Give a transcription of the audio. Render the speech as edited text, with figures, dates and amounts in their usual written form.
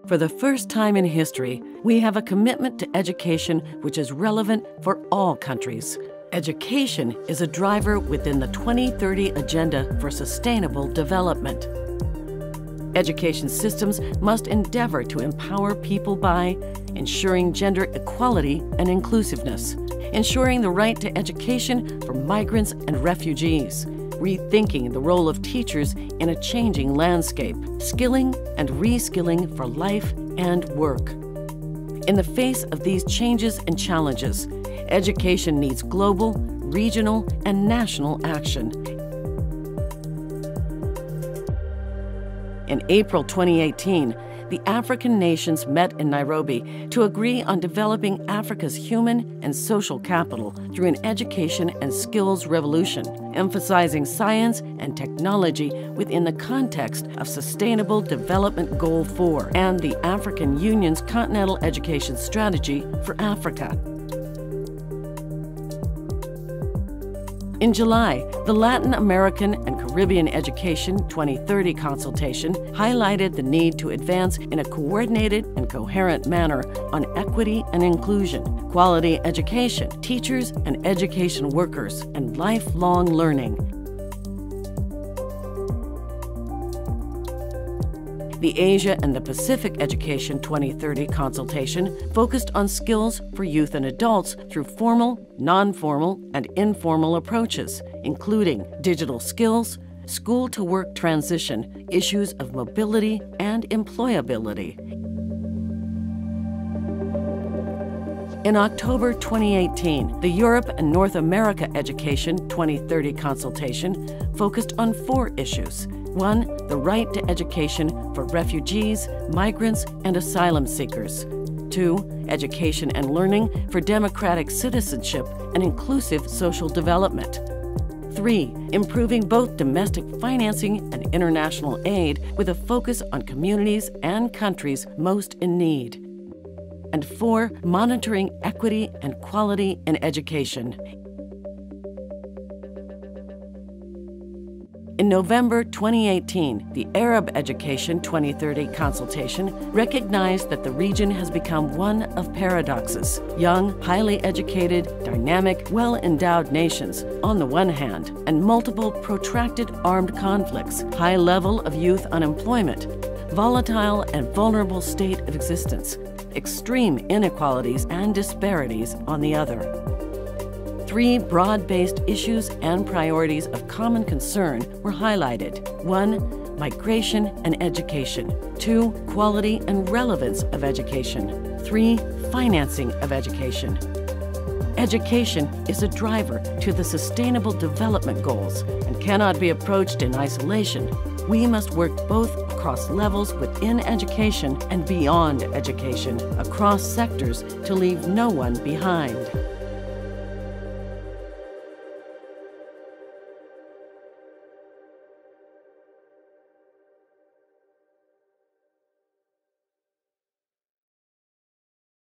For the first time in history, we have a commitment to education which is relevant for all countries. Education is a driver within the 2030 Agenda for Sustainable Development. Education systems must endeavor to empower people by ensuring gender equality and inclusiveness, ensuring the right to education for migrants and refugees, rethinking the role of teachers in a changing landscape, skilling and reskilling for life and work. In the face of these changes and challenges, education needs global, regional, and national action. In April 2018, the African nations met in Nairobi to agree on developing Africa's human and social capital through an education and skills revolution, emphasizing science and technology within the context of Sustainable Development Goal 4 and the African Union's Continental Education Strategy for Africa. In July, the Latin American and Caribbean Education 2030 consultation highlighted the need to advance in a coordinated and coherent manner on equity and inclusion, quality education, teachers and education workers, and lifelong learning. The Asia and the Pacific Education 2030 consultation focused on skills for youth and adults through formal, non-formal, and informal approaches, including digital skills, school-to-work transition, issues of mobility and employability. In October 2018, the Europe and North America Education 2030 consultation focused on 4 issues. 1. The right to education for refugees, migrants, and asylum seekers. 2. Education and learning for democratic citizenship and inclusive social development. 3. Improving both domestic financing and international aid with a focus on communities and countries most in need. And 4. Monitoring equity and quality in education. In November 2018, the Arab Education 2030 consultation recognized that the region has become one of paradoxes. Young, highly educated, dynamic, well-endowed nations, on the one hand, and multiple protracted armed conflicts, high level of youth unemployment, volatile and vulnerable state of existence, extreme inequalities and disparities on the other. 3 broad-based issues and priorities of common concern were highlighted. 1. Migration and education. 2. Quality and relevance of education. 3. Financing of education. Education is a driver to the Sustainable Development Goals and cannot be approached in isolation. We must work both across levels within education and beyond education, across sectors, to leave no one behind.